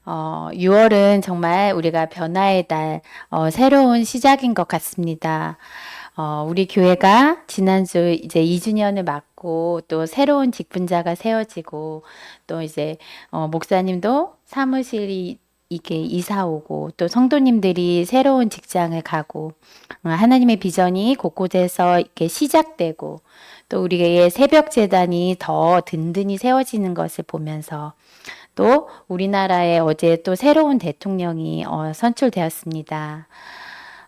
6월은 정말 우리가 변화의 달, 새로운 시작인 것 같습니다. 우리 교회가 지난주 이제 2주년을 맞고 또 새로운 직분자가 세워지고 또 이제 목사님도 사무실이 이게 이사 오고 또 성도님들이 새로운 직장을 가고 하나님의 비전이 곳곳에서 이렇게 시작되고 또 우리의 새벽 재단이 더 든든히 세워지는 것을 보면서 또 우리나라에 어제 또 새로운 대통령이 선출되었습니다.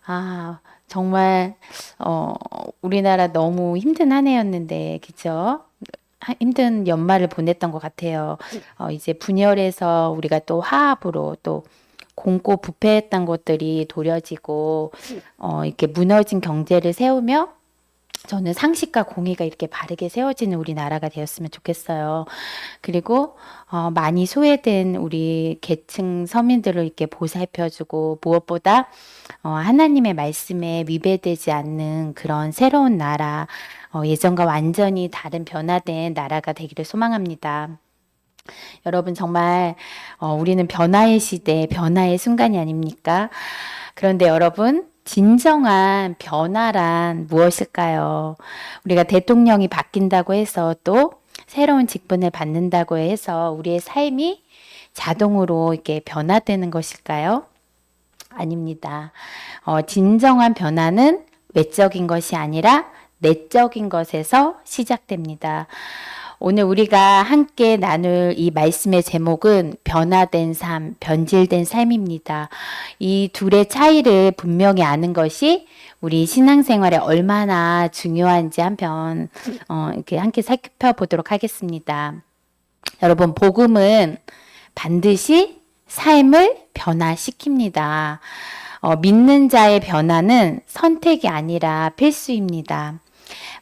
아, 정말 우리나라 너무 힘든 한 해였는데, 그죠? 힘든 연말을 보냈던 것 같아요. 이제 분열해서 우리가 또 화합으로 또 공고 부패했던 것들이 도려지고, 이렇게 무너진 경제를 세우며 저는 상식과 공의가 이렇게 바르게 세워지는 우리나라가 되었으면 좋겠어요. 그리고 많이 소외된 우리 계층 서민들을 이렇게 보살펴주고 무엇보다 하나님의 말씀에 위배되지 않는 그런 새로운 나라, 예전과 완전히 다른 변화된 나라가 되기를 소망합니다. 여러분 정말 우리는 변화의 시대, 변화의 순간이 아닙니까? 그런데 여러분 진정한 변화란 무엇일까요? 우리가 대통령이 바뀐다고 해서 또 새로운 직분을 받는다고 해서 우리의 삶이 자동으로 이렇게 변화되는 것일까요? 아닙니다. 진정한 변화는 외적인 것이 아니라 내적인 것에서 시작됩니다. 오늘 우리가 함께 나눌 이 말씀의 제목은 변화된 삶, 변질된 삶입니다. 이 둘의 차이를 분명히 아는 것이 우리 신앙생활에 얼마나 중요한지 한편 이렇게 함께 살펴보도록 하겠습니다. 여러분, 복음은 반드시 삶을 변화시킵니다. 믿는 자의 변화는 선택이 아니라 필수입니다.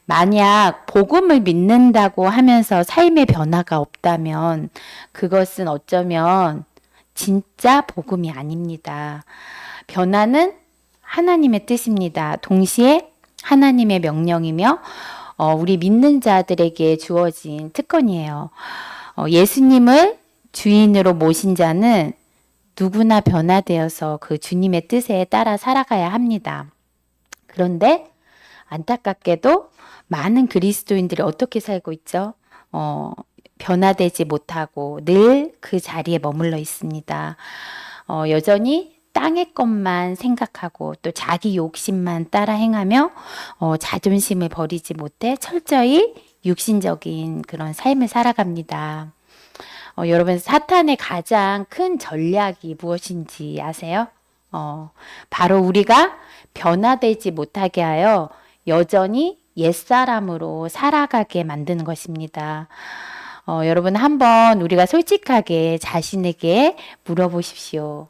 만약 복음을 믿는다고 하면서 삶의 변화가 없다면 그것은 어쩌면 진짜 복음이 아닙니다. 변화는 하나님의 뜻입니다. 동시에 하나님의 명령이며 우리 믿는 자들에게 주어진 특권이에요. 예수님을 주인으로 모신 자는 누구나 변화되어서 그 주님의 뜻에 따라 살아가야 합니다. 그런데 안타깝게도 많은 그리스도인들이 어떻게 살고 있죠? 변화되지 못하고 늘 그 자리에 머물러 있습니다. 여전히 땅의 것만 생각하고 또 자기 욕심만 따라 행하며 자존심을 버리지 못해 철저히 육신적인 그런 삶을 살아갑니다. 여러분 사탄의 가장 큰 전략이 무엇인지 아세요? 바로 우리가 변화되지 못하게 하여 여전히 옛사람으로 살아가게 만드는 것입니다. 여러분 한번 우리가 솔직하게 자신에게 물어보십시오.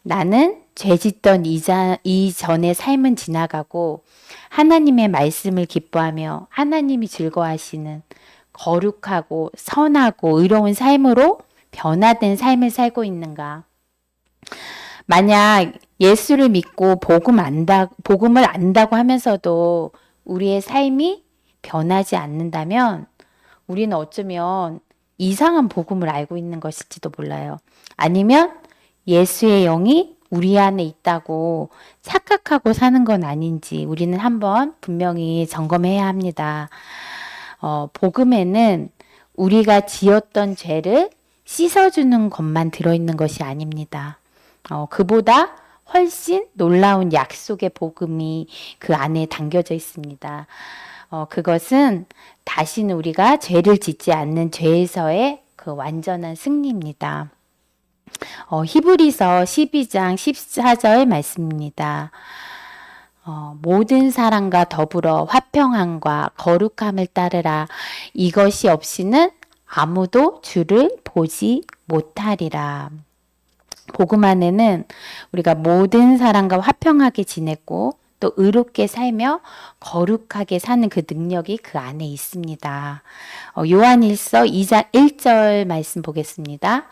나는 죄 짓던 이전의 삶은 지나가고 하나님의 말씀을 기뻐하며 하나님이 즐거워하시는 거룩하고 선하고 의로운 삶으로 변화된 삶을 살고 있는가? 만약 예수를 믿고 복음을 안다고 하면서도 우리의 삶이 변하지 않는다면 우리는 어쩌면 이상한 복음을 알고 있는 것일지도 몰라요. 아니면 예수의 영이 우리 안에 있다고 착각하고 사는 건 아닌지 우리는 한번 분명히 점검해야 합니다. 복음에는 우리가 지었던 죄를 씻어주는 것만 들어있는 것이 아닙니다. 그보다 훨씬 놀라운 약속의 복음이 그 안에 담겨져 있습니다. 그것은 다시는 우리가 죄를 짓지 않는 죄에서의 그 완전한 승리입니다. 히브리서 12장 14절 말씀입니다. 모든 사람과 더불어 화평함과 거룩함을 따르라. 이것이 없이는 아무도 주를 보지 못하리라. 복음 안에는 우리가 모든 사람과 화평하게 지냈고 또 의롭게 살며 거룩하게 사는 그 능력이 그 안에 있습니다. 요한일서 2장 1절 말씀 보겠습니다.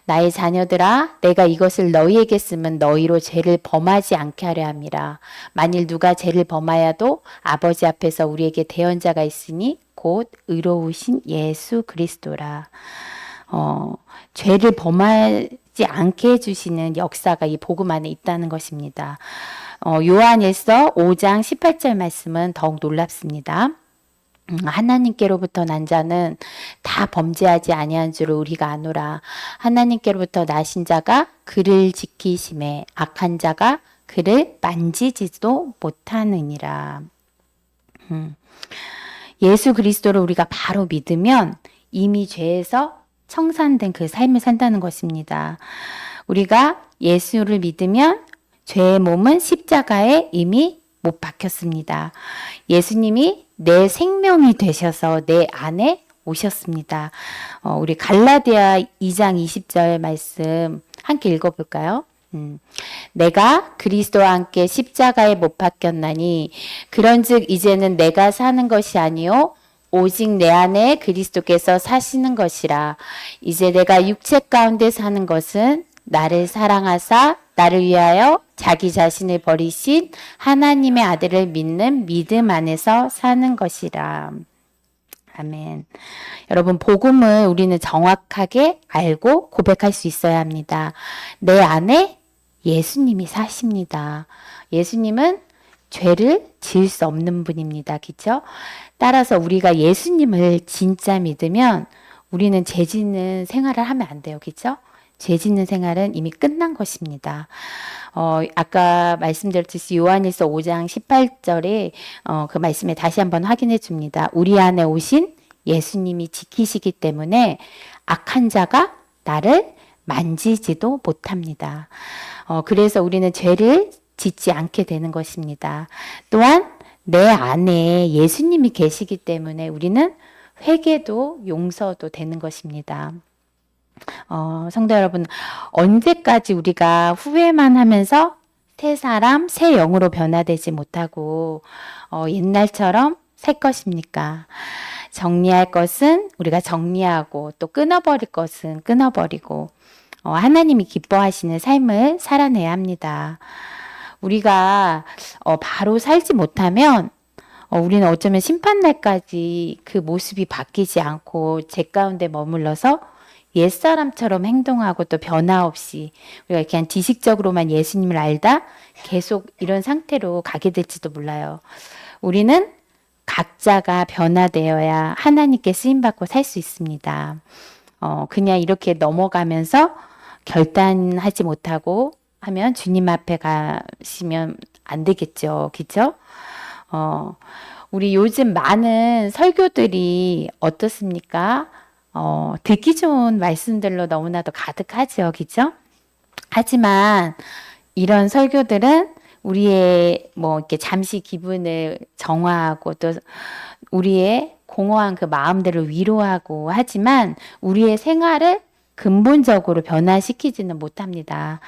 나의 자녀들아 내가 이것을 너희에게 쓰면 너희로 죄를 범하지 않게 하려 함이라. 만일 누가 죄를 범하여도 아버지 앞에서 우리에게 대언자가 있으니 곧 의로우신 예수 그리스도라. 죄를 범하지 죽지 않게 해주시는 역사가 이 복음 안에 있다는 것입니다. 요한일서 5장 18절 말씀은 더욱 놀랍습니다. 하나님께로부터 난 자는 다 범죄하지 아니한 줄을 우리가 아노라. 하나님께로부터 나신 자가 그를 지키심에 악한 자가 그를 만지지도 못하느니라. 예수 그리스도를 우리가 바로 믿으면 이미 죄에서 청산된 그 삶을 산다는 것입니다. 우리가 예수를 믿으면 죄의 몸은 십자가에 이미 못 박혔습니다. 예수님이 내 생명이 되셔서 내 안에 오셨습니다. 우리 갈라디아 2장 20절 말씀 함께 읽어볼까요? 내가 그리스도와 함께 십자가에 못 박혔나니 그런즉 이제는 내가 사는 것이 아니요 오직 내 안에 그리스도께서 사시는 것이라. 이제 내가 육체 가운데 사는 것은 나를 사랑하사 나를 위하여 자기 자신을 버리신 하나님의 아들을 믿는 믿음 안에서 사는 것이라. 아멘. 여러분, 복음을 우리는 정확하게 알고 고백할 수 있어야 합니다. 내 안에 예수님이 사십니다. 예수님은 죄를 지을 수 없는 분입니다. 그렇죠? 따라서 우리가 예수님을 진짜 믿으면 우리는 죄 짓는 생활을 하면 안 돼요. 그렇죠? 죄 짓는 생활은 이미 끝난 것입니다. 아까 말씀드렸듯이 요한일서 5장 18절에 그 말씀에 다시 한번 확인해 줍니다. 우리 안에 오신 예수님이 지키시기 때문에 악한 자가 나를 만지지도 못합니다. 그래서 우리는 죄를 짓지 않게 되는 것입니다. 또한 내 안에 예수님이 계시기 때문에 우리는 회개도 용서도 되는 것입니다. 성도 여러분, 언제까지 우리가 후회만 하면서 새 사람, 새 영으로 변화되지 못하고 옛날처럼 살 것입니까? 정리할 것은 우리가 정리하고 또 끊어버릴 것은 끊어버리고 하나님이 기뻐하시는 삶을 살아내야 합니다. 우리가 바로 살지 못하면 우리는 어쩌면 심판날까지 그 모습이 바뀌지 않고 죄 가운데 머물러서 옛사람처럼 행동하고 또 변화 없이 우리가 그냥 지식적으로만 예수님을 알다 계속 이런 상태로 가게 될지도 몰라요. 우리는 각자가 변화되어야 하나님께 쓰임받고 살 수 있습니다. 그냥 이렇게 넘어가면서 결단하지 못하고 하면 주님 앞에 가시면 안 되겠죠. 그렇죠? 우리 요즘 많은 설교들이 어떻습니까? 듣기 좋은 말씀들로 너무나도 가득하죠. 그죠? 하지만 이런 설교들은 우리의 이렇게 잠시 기분을 정화하고 또 우리의 공허한 그 마음들을 위로하고 하지만 우리의 생활을 근본적으로 변화시키지는 못합니다.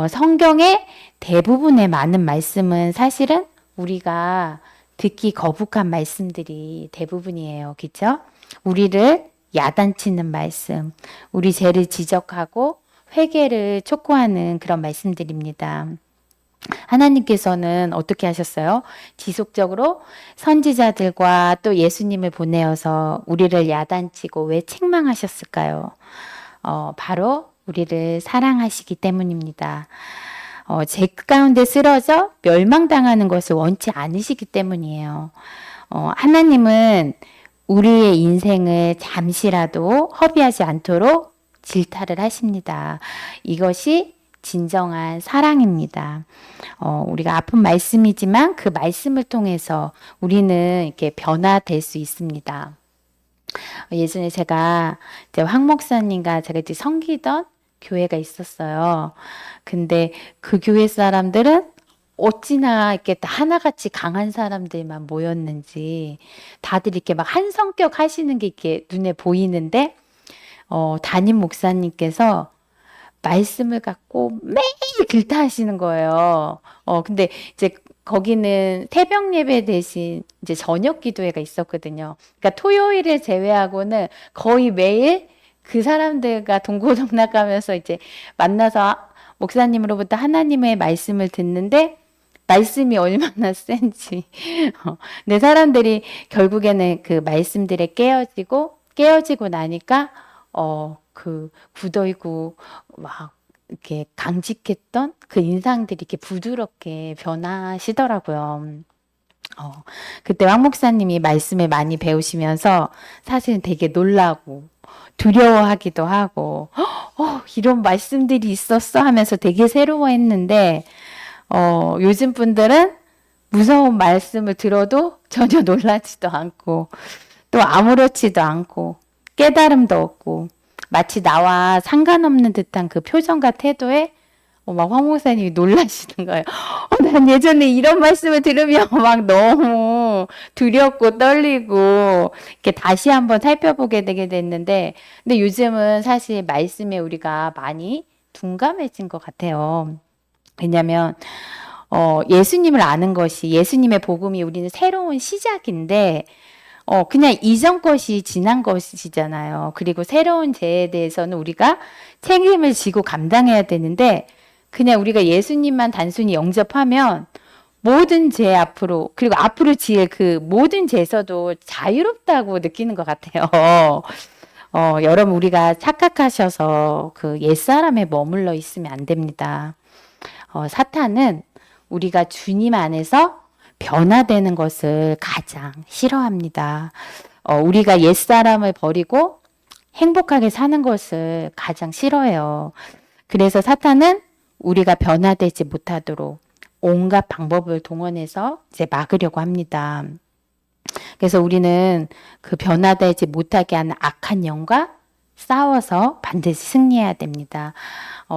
성경의 대부분의 많은 말씀은 사실은 우리가 듣기 거북한 말씀들이 대부분이에요. 그죠? 우리를 야단치는 말씀, 우리 죄를 지적하고 회개를 촉구하는 그런 말씀들입니다. 하나님께서는 어떻게 하셨어요? 지속적으로 선지자들과 또 예수님을 보내어서 우리를 야단치고 왜 책망하셨을까요? 바로 우리를 사랑하시기 때문입니다. 죄 가운데 쓰러져 멸망당하는 것을 원치 않으시기 때문이에요. 하나님은 우리의 인생을 잠시라도 허비하지 않도록 질타를 하십니다. 이것이 진정한 사랑입니다. 우리가 아픈 말씀이지만 그 말씀을 통해서 우리는 이렇게 변화될 수 있습니다. 예전에 제가 황 목사님과 제가 이제 섬기던 교회가 있었어요. 근데 그 교회 사람들은 어찌나 이렇게 하나같이 강한 사람들만 모였는지 다들 이렇게 막 한 성격 하시는 게 이렇게 눈에 보이는데 담임 목사님께서 말씀을 갖고 매일 길타하시는 거예요. 근데 이제 거기는 새벽 예배 대신 이제 저녁 기도회가 있었거든요. 그러니까 토요일을 제외하고는 거의 매일 그 사람들과 동고동락하면서 이제 만나서 목사님으로부터 하나님의 말씀을 듣는데 말씀이 얼마나 센지. 내 사람들이 결국에는 그 말씀들에 깨어지고 나니까 그 굳어있고 막 이렇게 강직했던 그 인상들이 이렇게 부드럽게 변하시더라고요. 어, 그때 황 목사님이 말씀을 많이 배우시면서 사실은 되게 놀라고 두려워하기도 하고, 이런 말씀들이 있었어 하면서 되게 새로워했는데, 요즘 분들은 무서운 말씀을 들어도 전혀 놀라지도 않고, 또 아무렇지도 않고, 깨달음도 없고, 마치 나와 상관없는 듯한 그 표정과 태도에 막 황 목사님이 놀라시는 거예요. 난 예전에 이런 말씀을 들으면 막 너무 두렵고 떨리고 이렇게 다시 한번 살펴보게 되게 됐는데, 근데 요즘은 사실 말씀에 우리가 많이 둔감해진 것 같아요. 왜냐하면 예수님을 아는 것이 예수님의 복음이 우리는 새로운 시작인데 그냥 이전 것이 지난 것이잖아요. 그리고 새로운 죄에 대해서는 우리가 책임을 지고 감당해야 되는데 그냥 우리가 예수님만 단순히 영접하면 모든 죄 앞으로 그리고 앞으로 지을 그 모든 죄에서도 자유롭다고 느끼는 것 같아요. 여러분 우리가 착각하셔서 그 옛사람에 머물러 있으면 안 됩니다. 사탄은 우리가 주님 안에서 변화되는 것을 가장 싫어합니다. 우리가 옛사람을 버리고 행복하게 사는 것을 가장 싫어해요. 그래서 사탄은 우리가 변화되지 못하도록 온갖 방법을 동원해서 이제 막으려고 합니다. 그래서 우리는 그 변화되지 못하게 하는 악한 영과 싸워서 반드시 승리해야 됩니다.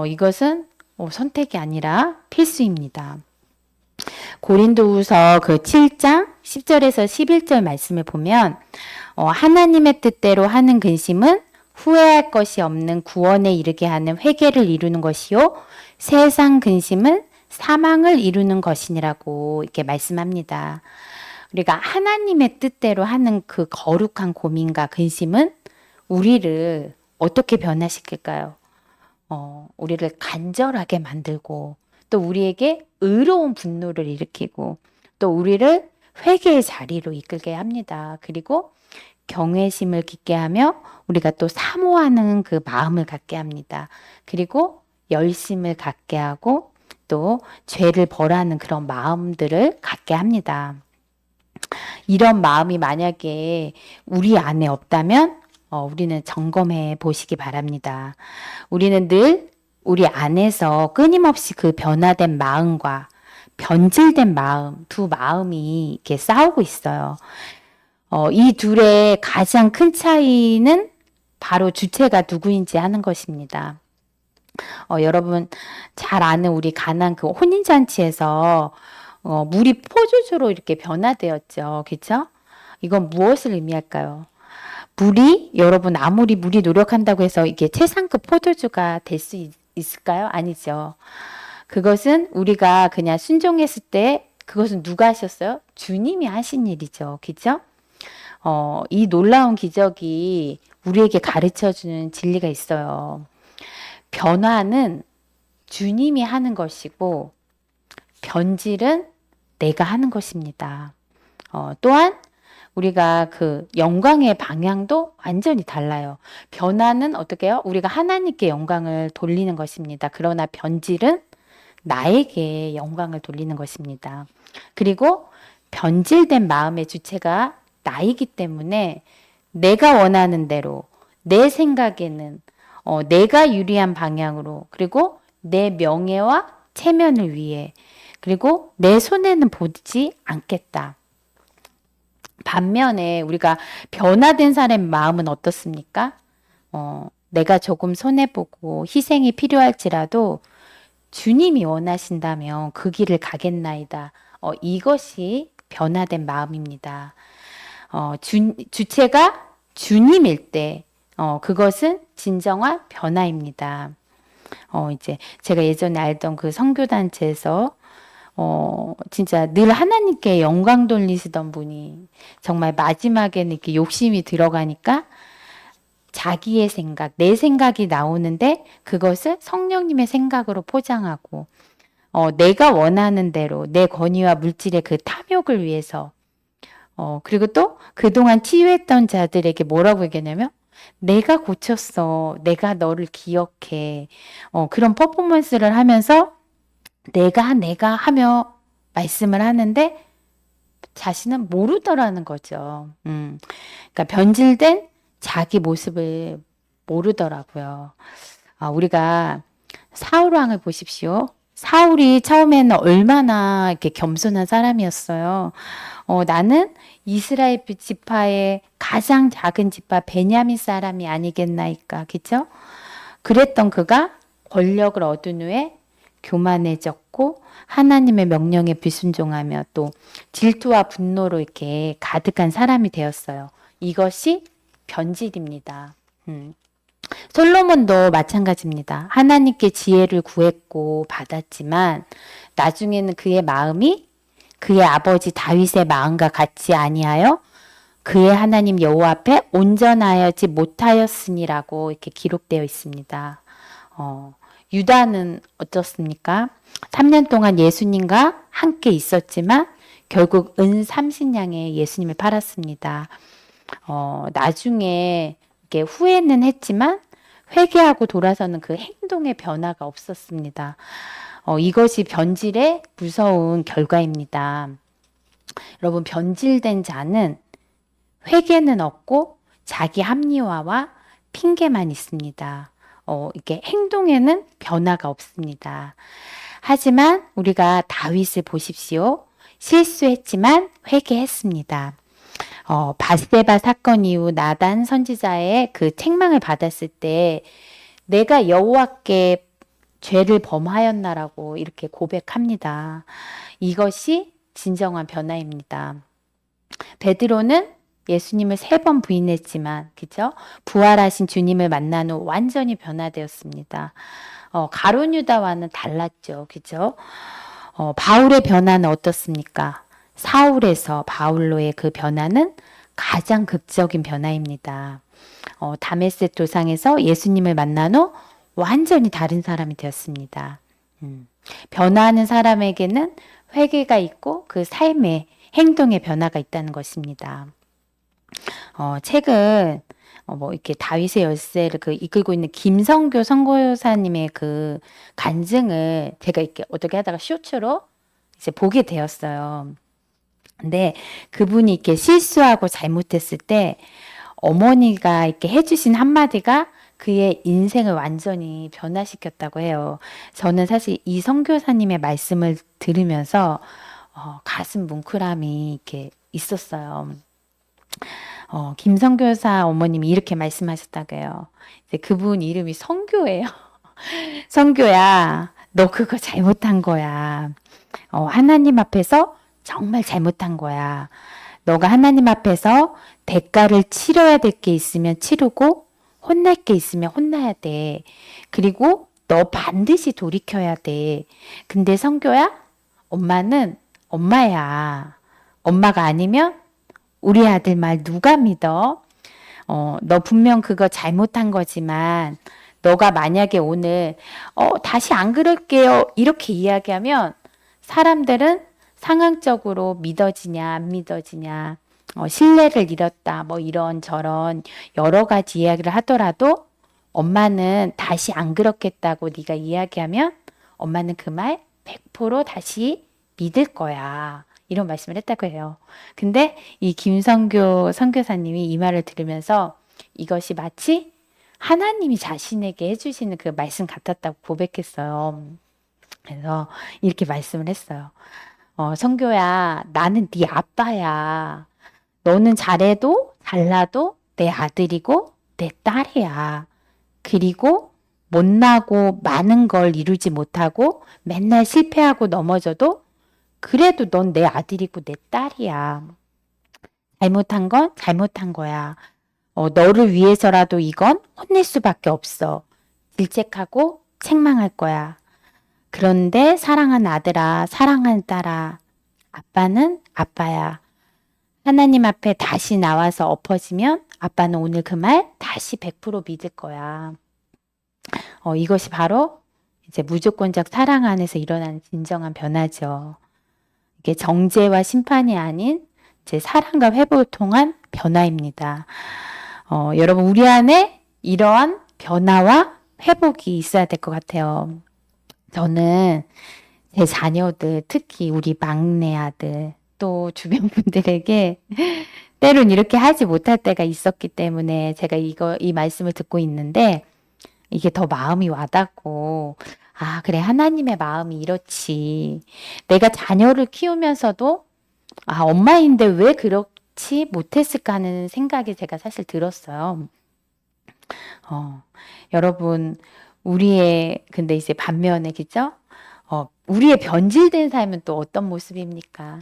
이것은 선택이 아니라 필수입니다. 고린도후서 그 7장 10절에서 11절 말씀을 보면 하나님의 뜻대로 하는 근심은 후회할 것이 없는 구원에 이르게 하는 회개를 이루는 것이요 세상 근심은 사망을 이루는 것이니라고 이렇게 말씀합니다. 우리가 하나님의 뜻대로 하는 그 거룩한 고민과 근심은 우리를 어떻게 변화시킬까요? 우리를 간절하게 만들고 또 우리에게 의로운 분노를 일으키고 또 우리를 회개의 자리로 이끌게 합니다. 그리고 경외심을 갖게 하며 우리가 또 사모하는 그 마음을 갖게 합니다. 그리고 열심을 갖게 하고 또 죄를 벌하는 그런 마음들을 갖게 합니다. 이런 마음이 만약에 우리 안에 없다면 우리는 점검해 보시기 바랍니다. 우리는 늘 우리 안에서 끊임없이 그 변화된 마음과 변질된 마음, 두 마음이 이렇게 싸우고 있어요. 이 둘의 가장 큰 차이는 바로 주체가 누구인지 하는 것입니다. 여러분 잘 아는 우리 가나안 그 혼인잔치에서 물이 포도주로 이렇게 변화되었죠. 그렇죠? 이건 무엇을 의미할까요? 물이 여러분 아무리 물이 노력한다고 해서 이게 최상급 포도주가 될 수 있을까요? 아니죠. 그것은 우리가 그냥 순종했을 때 그것은 누가 하셨어요? 주님이 하신 일이죠. 그렇죠? 이 놀라운 기적이 우리에게 가르쳐주는 진리가 있어요. 변화는 주님이 하는 것이고 변질은 내가 하는 것입니다. 또한 우리가 그 영광의 방향도 완전히 달라요. 변화는 어떻게 해요? 우리가 하나님께 영광을 돌리는 것입니다. 그러나 변질은 나에게 영광을 돌리는 것입니다. 그리고 변질된 마음의 주체가 나이기 때문에 내가 원하는 대로 내 생각에는 내가 유리한 방향으로 그리고 내 명예와 체면을 위해 그리고 내 손에는 보지 않겠다. 반면에 우리가 변화된 사람의 마음은 어떻습니까? 내가 조금 손해보고 희생이 필요할지라도 주님이 원하신다면 그 길을 가겠나이다. 이것이 변화된 마음입니다. 주체가 주님일 때 그것은 진정한 변화입니다. 이제 제가 예전에 알던 그 선교단체에서 진짜 늘 하나님께 영광 돌리시던 분이 정말 마지막에는 이렇게 욕심이 들어가니까 자기의 생각, 내 생각이 나오는데 그것을 성령님의 생각으로 포장하고 내가 원하는 대로 내 권위와 물질의 그 탐욕을 위해서 그리고 또 그동안 치유했던 자들에게 뭐라고 얘기하냐면 내가 고쳤어. 내가 너를 기억해. 그런 퍼포먼스를 하면서 내가 하며 말씀을 하는데 자신은 모르더라는 거죠. 그러니까 변질된 자기 모습을 모르더라고요. 우리가 사울 왕을 보십시오. 사울이 처음에는 얼마나 이렇게 겸손한 사람이었어요. 나는 이스라엘 지파의 가장 작은 지파 베냐민 사람이 아니겠나이까. 그죠? 그랬던 그가 권력을 얻은 후에 교만해졌고 하나님의 명령에 불순종하며 또 질투와 분노로 이렇게 가득한 사람이 되었어요. 이것이 변질입니다. 솔로몬도 마찬가지입니다. 하나님께 지혜를 구했고 받았지만 나중에는 그의 마음이 그의 아버지 다윗의 마음과 같이 아니하여 그의 하나님 여호와 앞에 온전하여지 못하였으니라고 이렇게 기록되어 있습니다. 유다는 어떻습니까? 3년 동안 예수님과 함께 있었지만 결국 은 30냥에 예수님을 팔았습니다. 나중에 이렇게 후회는 했지만 회개하고 돌아서는 그 행동의 변화가 없었습니다. 이것이 변질의 무서운 결과입니다. 여러분, 변질된 자는 회개는 없고 자기 합리화와 핑계만 있습니다. 이게 행동에는 변화가 없습니다. 하지만 우리가 다윗을 보십시오. 실수했지만 회개했습니다. 바세바 사건 이후 나단 선지자의 그 책망을 받았을 때 내가 여호와께 죄를 범하였나라고 이렇게 고백합니다. 이것이 진정한 변화입니다. 베드로는 예수님을 3번 부인했지만, 그죠? 부활하신 주님을 만난 후 완전히 변화되었습니다. 가룟 유다와는 달랐죠, 그죠? 바울의 변화는 어떻습니까? 사울에서 바울로의 그 변화는 가장 극적인 변화입니다. 다메섹 도상에서 예수님을 만난 후 완전히 다른 사람이 되었습니다. 변화하는 사람에게는 회개가 있고 그 삶의 행동의 변화가 있다는 것입니다. 책은 이렇게 다윗의 열쇠를 이끌고 있는 김성교 선교사님의 그 간증을 제가 이렇게 어떻게 하다가 쇼츠로 이제 보게 되었어요. 근데 그분이 이렇게 실수하고 잘못했을 때 어머니가 이렇게 해주신 한마디가 그의 인생을 완전히 변화시켰다고 해요. 저는 사실 이 선교사님의 말씀을 들으면서 가슴 뭉클함이 이렇게 있었어요. 김선교사 어머님이 이렇게 말씀하셨다고 해요. 이제 그분 이름이 선교예요. 선교야, 너 그거 잘못한 거야. 하나님 앞에서 정말 잘못한 거야. 너가 하나님 앞에서 대가를 치러야 될 게 있으면 치르고 혼날 게 있으면 혼나야 돼. 그리고 너 반드시 돌이켜야 돼. 근데 선교야, 엄마는 엄마야. 엄마가 아니면 우리 아들 말 누가 믿어? 너 분명 그거 잘못한 거지만 너가 만약에 오늘 다시 안 그럴게요 이렇게 이야기하면 사람들은 상황적으로 믿어지냐 안 믿어지냐 신뢰를 잃었다 뭐 이런 저런 여러 가지 이야기를 하더라도 엄마는 다시 안 그렇겠다고 네가 이야기하면 엄마는 그 말 100% 다시 믿을 거야. 이런 말씀을 했다고 해요. 근데 이 김성교 선교사님이 이 말을 들으면서 이것이 마치 하나님이 자신에게 해주시는 그 말씀 같았다고 고백했어요. 그래서 이렇게 말씀을 했어요. 선교야, 나는 네 아빠야. 너는 잘해도 잘나도 내 아들이고 내 딸이야. 그리고 못나고 많은 걸 이루지 못하고 맨날 실패하고 넘어져도 그래도 넌 내 아들이고 내 딸이야. 잘못한 건 잘못한 거야. 너를 위해서라도 이건 혼낼 수밖에 없어. 질책하고 책망할 거야. 그런데 사랑하는 아들아, 사랑하는 딸아, 아빠는 아빠야. 하나님 앞에 다시 나와서 엎어지면 아빠는 오늘 그 말 다시 100% 믿을 거야. 이것이 바로 이제 무조건적 사랑 안에서 일어나는 진정한 변화죠. 이게 정죄와 심판이 아닌 제 사랑과 회복을 통한 변화입니다. 여러분, 우리 안에 이러한 변화와 회복이 있어야 될 것 같아요. 저는 제 자녀들, 특히 우리 막내 아들, 또 주변 분들에게 때론 이렇게 하지 못할 때가 있었기 때문에 제가 이 말씀을 듣고 있는데, 이게 더 마음이 와닿고, 아, 그래, 하나님의 마음이 이렇지. 내가 자녀를 키우면서도, 아, 엄마인데 왜 그렇지 못했을까 하는 생각이 제가 사실 들었어요. 여러분, 근데 이제 반면에, 그죠? 우리의 변질된 삶은 또 어떤 모습입니까?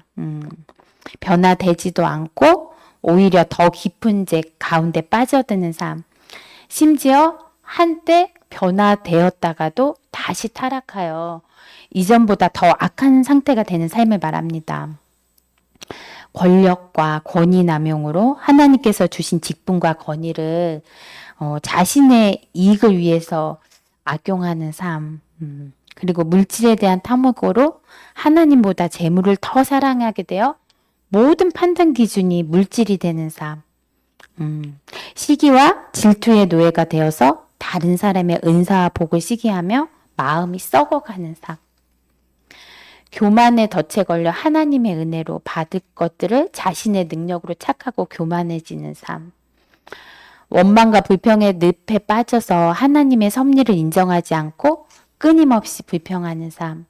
변화되지도 않고, 오히려 더 깊은 죄 가운데 빠져드는 삶. 심지어 한때 변화되었다가도 다시 타락하여 이전보다 더 악한 상태가 되는 삶을 말합니다. 권력과 권위 남용으로 하나님께서 주신 직분과 권위를 자신의 이익을 위해서 악용하는 삶, 그리고 물질에 대한 탐욕으로 하나님보다 재물을 더 사랑하게 되어 모든 판단 기준이 물질이 되는 삶, 시기와 질투의 노예가 되어서 다른 사람의 은사와 복을 시기하며 마음이 썩어가는 삶, 교만에 덫에 걸려 하나님의 은혜로 받을 것들을 자신의 능력으로 착하고 교만해지는 삶, 원망과 불평의 늪에 빠져서 하나님의 섭리를 인정하지 않고 끊임없이 불평하는 삶.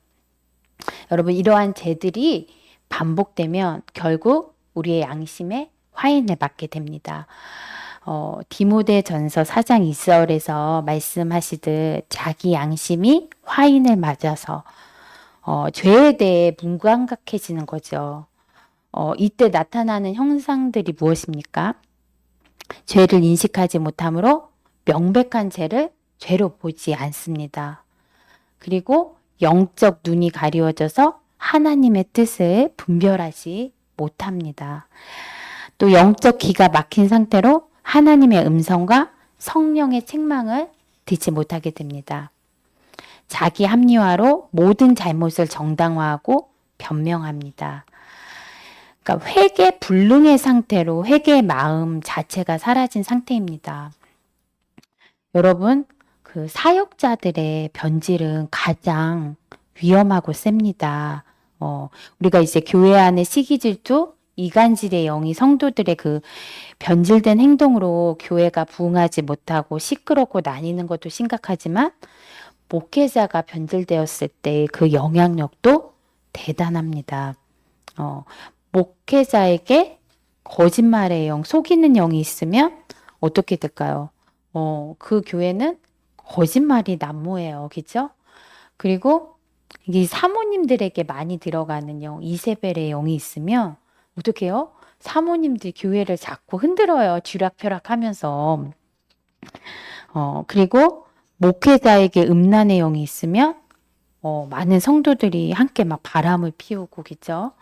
여러분, 이러한 죄들이 반복되면 결국 우리의 양심에 화인을 맞게 됩니다. 디모데전서 4장 2절에서 말씀하시듯 자기 양심이 화인을 맞아서 죄에 대해 무감각해지는 거죠. 이때 나타나는 형상들이 무엇입니까? 죄를 인식하지 못하므로 명백한 죄를 죄로 보지 않습니다. 그리고 영적 눈이 가리워져서 하나님의 뜻을 분별하지 못합니다. 또 영적 기가 막힌 상태로 하나님의 음성과 성령의 책망을 듣지 못하게 됩니다. 자기 합리화로 모든 잘못을 정당화하고 변명합니다. 그러니까 회개 불능의 상태로 회개의 마음 자체가 사라진 상태입니다. 여러분, 그 사역자들의 변질은 가장 위험하고 셉니다. 우리가 이제 교회 안에 시기 질투, 이간질의 영이 성도들의 그 변질된 행동으로 교회가 부흥하지 못하고 시끄럽고 나뉘는 것도 심각하지만 목회자가 변질되었을 때 그 영향력도 대단합니다. 목회자에게 거짓말의 영, 속이는 영이 있으면 어떻게 될까요? 그 교회는 거짓말이 난무해요. 그죠? 그리고 이 사모님들에게 많이 들어가는 영, 이세벨의 영이 있으면 어떻게 해요? 사모님들 교회를 자꾸 흔들어요. 쥐락펴락 하면서. 그리고 목회자에게 음란의 영이 있으면 많은 성도들이 함께 막 바람을 피우고, 그죠?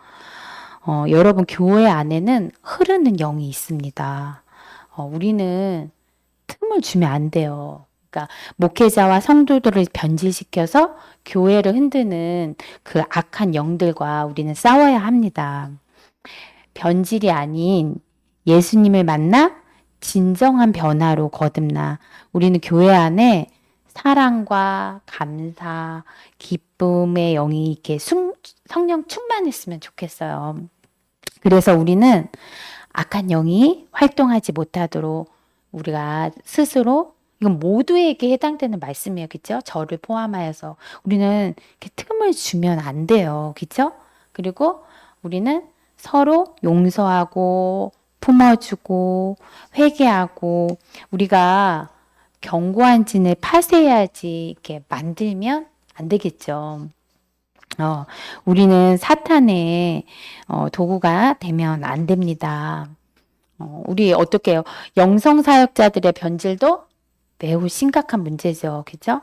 여러분, 교회 안에는 흐르는 영이 있습니다. 우리는 틈을 주면 안 돼요. 그러니까 목회자와 성도들을 변질시켜서 교회를 흔드는 그 악한 영들과 우리는 싸워야 합니다. 변질이 아닌 예수님을 만나 진정한 변화로 거듭나 우리는 교회 안에 사랑과 감사, 기쁨의 영이 이렇게 성령 충만했으면 좋겠어요. 그래서 우리는 악한 영이 활동하지 못하도록 우리가 스스로, 이건 모두에게 해당되는 말씀이에요. 그죠? 저를 포함하여서 우리는 이렇게 틈을 주면 안 돼요. 그죠? 그리고 우리는 서로 용서하고 품어주고 회개하고, 우리가 견고한 진을 파쇄해야지 이렇게 만들면 안 되겠죠. 우리는 사탄의 도구가 되면 안 됩니다. 우리 어떻게 해요? 영성 사역자들의 변질도 매우 심각한 문제죠. 그죠?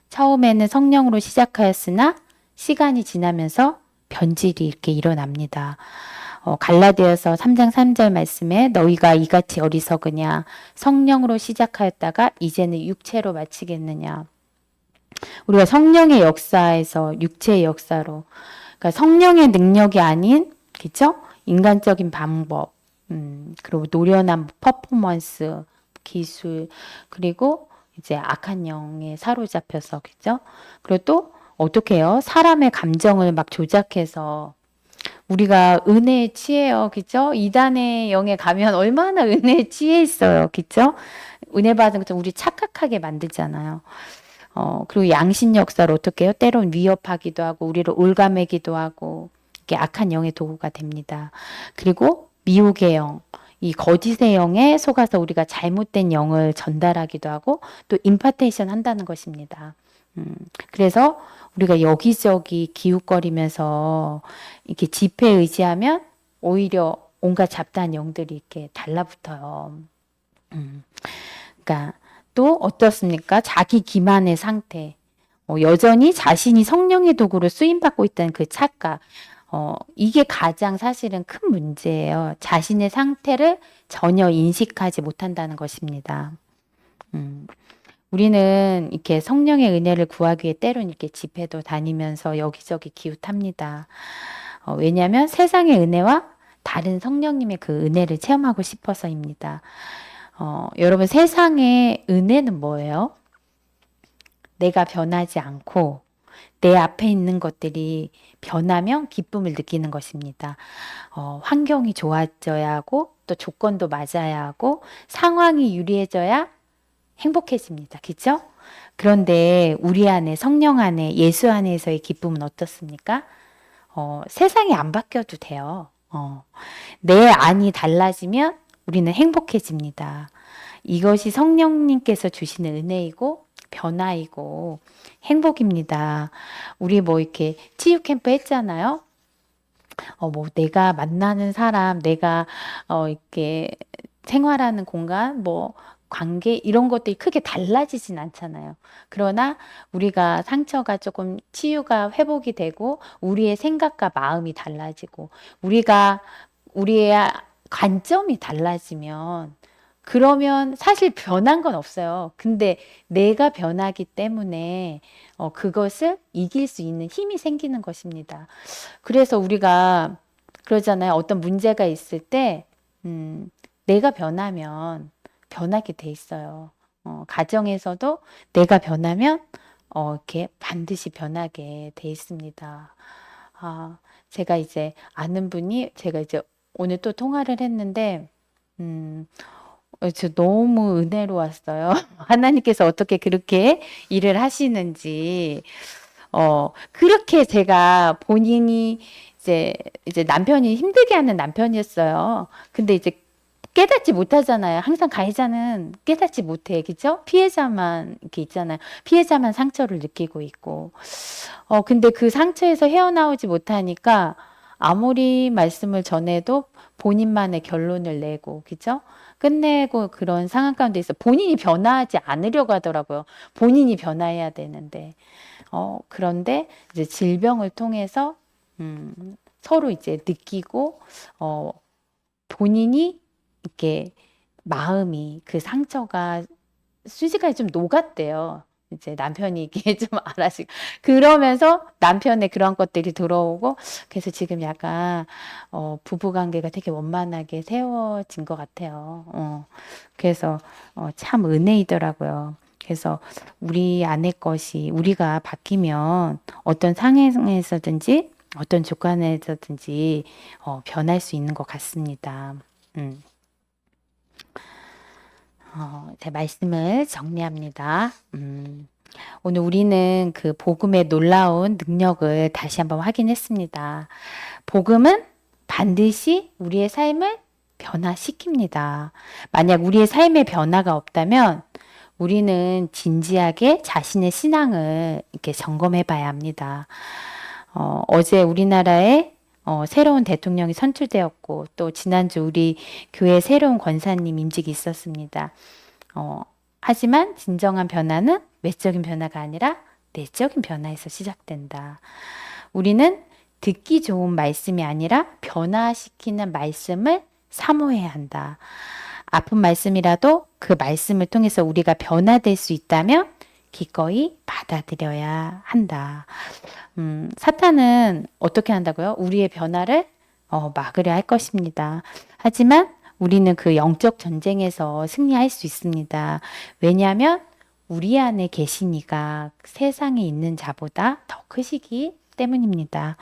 처음에는 성령으로 시작하였으나 시간이 지나면서 변질이 이렇게 일어납니다. 갈라디아서 3장 3절 말씀에 너희가 이같이 어리석으냐 성령으로 시작하였다가 이제는 육체로 마치겠느냐. 우리가 성령의 역사에서 육체의 역사로, 그러니까 성령의 능력이 아닌, 그죠? 인간적인 방법, 그리고 노련한 퍼포먼스, 기술, 그리고 이제 악한 영에 사로잡혀서, 그죠? 그리고 또 어떻게 해요? 사람의 감정을 막 조작해서 우리가 은혜에 취해요. 그죠? 이단의 영에 가면 얼마나 은혜에 취해 있어요. 그죠? 은혜 받은 것처럼 우리 착각하게 만들잖아요. 그리고 양심 역사를 어떻게 해요? 때론 위협하기도 하고, 우리를 올가매기도 하고, 이게 악한 영의 도구가 됩니다. 그리고 미혹의 영, 이 거짓의 영에 속아서 우리가 잘못된 영을 전달하기도 하고, 또 임파테이션 한다는 것입니다. 그래서 우리가 여기저기 기웃거리면서 이렇게 지폐에 의지하면 오히려 온갖 잡다한 영들이 이렇게 달라붙어요. 그러니까 또 어떻습니까? 자기 기만의 상태. 여전히 자신이 성령의 도구로 쓰임받고 있다는 그 착각. 이게 가장 사실은 큰 문제예요. 자신의 상태를 전혀 인식하지 못한다는 것입니다. 우리는 이렇게 성령의 은혜를 구하기 위해 때론 이렇게 집회도 다니면서 여기저기 기웃합니다. 왜냐하면 세상의 은혜와 다른 성령님의 그 은혜를 체험하고 싶어서입니다. 여러분, 세상의 은혜는 뭐예요? 내가 변하지 않고 내 앞에 있는 것들이 변하면 기쁨을 느끼는 것입니다. 환경이 좋아져야 하고 또 조건도 맞아야 하고 상황이 유리해져야 행복해집니다. 그죠? 그런데 우리 안에 성령 안에 예수 안에서의 기쁨은 어떻습니까? 세상이 안 바뀌어도 돼요. 내 안이 달라지면 우리는 행복해집니다. 이것이 성령님께서 주시는 은혜이고 변화이고 행복입니다. 우리 뭐 이렇게 치유 캠프 했잖아요. 뭐 내가 만나는 사람, 내가 이렇게 생활하는 공간, 뭐 관계 이런 것들이 크게 달라지진 않잖아요. 그러나 우리가 상처가 조금 치유가 회복이 되고 우리의 생각과 마음이 달라지고 우리의 관점이 달라지면 그러면 사실 변한 건 없어요. 근데 내가 변하기 때문에 그것을 이길 수 있는 힘이 생기는 것입니다. 그래서 우리가 그러잖아요. 어떤 문제가 있을 때 내가 변하면 변하게 돼 있어요. 가정에서도 내가 변하면 이렇게 반드시 변하게 돼 있습니다. 제가 이제 아는 분이 제가 이제 오늘 또 통화를 했는데 저 너무 은혜로웠어요. 하나님께서 어떻게 그렇게 일을 하시는지. 그렇게 제가 본인이 이제 남편이 힘들게 하는 남편이었어요. 근데 이제 깨닫지 못하잖아요. 항상 가해자는 깨닫지 못해. 그죠? 피해자만 이렇게 있잖아요. 피해자만 상처를 느끼고 있고. 근데 그 상처에서 헤어나오지 못하니까 아무리 말씀을 전해도 본인만의 결론을 내고, 그죠? 끝내고 그런 상황 가운데 있어. 본인이 변화하지 않으려고 하더라고요. 본인이 변화해야 되는데. 그런데 이제 질병을 통해서, 서로 이제 느끼고, 본인이 이렇게 마음이 그 상처가 수지가 좀 녹았대요. 이제 남편이 이게 좀 알아시 그러면서 남편의 그런 것들이 들어오고 그래서 지금 약간 부부 관계가 되게 원만하게 세워진 것 같아요. 그래서 참 은혜이더라고요. 그래서 우리 안의 것이 우리가 바뀌면 어떤 상황에서든지 어떤 조건에서든지 변할 수 있는 것 같습니다. 제 말씀을 정리합니다. 오늘 우리는 그 복음의 놀라운 능력을 다시 한번 확인했습니다. 복음은 반드시 우리의 삶을 변화시킵니다. 만약 우리의 삶에 변화가 없다면 우리는 진지하게 자신의 신앙을 이렇게 점검해 봐야 합니다. 어제 우리나라에 새로운 대통령이 선출되었고 또 지난주 우리 교회 새로운 권사님 임직이 있었습니다. 하지만 진정한 변화는 외적인 변화가 아니라 내적인 변화에서 시작된다. 우리는 듣기 좋은 말씀이 아니라 변화시키는 말씀을 사모해야 한다. 아픈 말씀이라도 그 말씀을 통해서 우리가 변화될 수 있다면 기꺼이 받아들여야 한다. 사탄은 어떻게 한다고요? 우리의 변화를 막으려 할 것입니다. 하지만 우리는 그 영적 전쟁에서 승리할 수 있습니다. 왜냐하면 우리 안에 계신 이가 세상에 있는 자보다 더 크시기 때문입니다.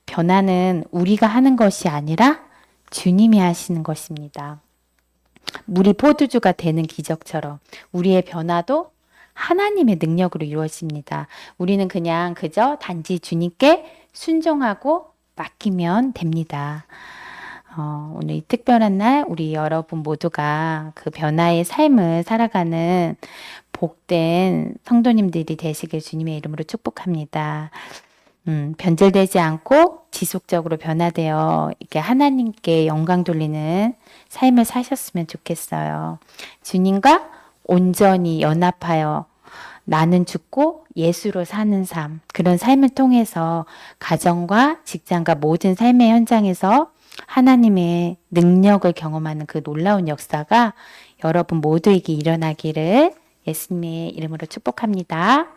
변화는 우리가 하는 것이 아니라 주님이 하시는 것입니다. 물이 포도주가 되는 기적처럼 우리의 변화도 하나님의 능력으로 이루어집니다. 우리는 그냥 그저 단지 주님께 순종하고 맡기면 됩니다. 오늘 이 특별한 날 우리 여러분 모두가 그 변화의 삶을 살아가는 복된 성도님들이 되시길 주님의 이름으로 축복합니다. 변절되지 않고 지속적으로 변화되어 이렇게 하나님께 영광 돌리는 삶을 사셨으면 좋겠어요. 주님과 온전히 연합하여 나는 죽고 예수로 사는 삶, 그런 삶을 통해서 가정과 직장과 모든 삶의 현장에서 하나님의 능력을 경험하는 그 놀라운 역사가 여러분 모두에게 일어나기를 예수님의 이름으로 축복합니다.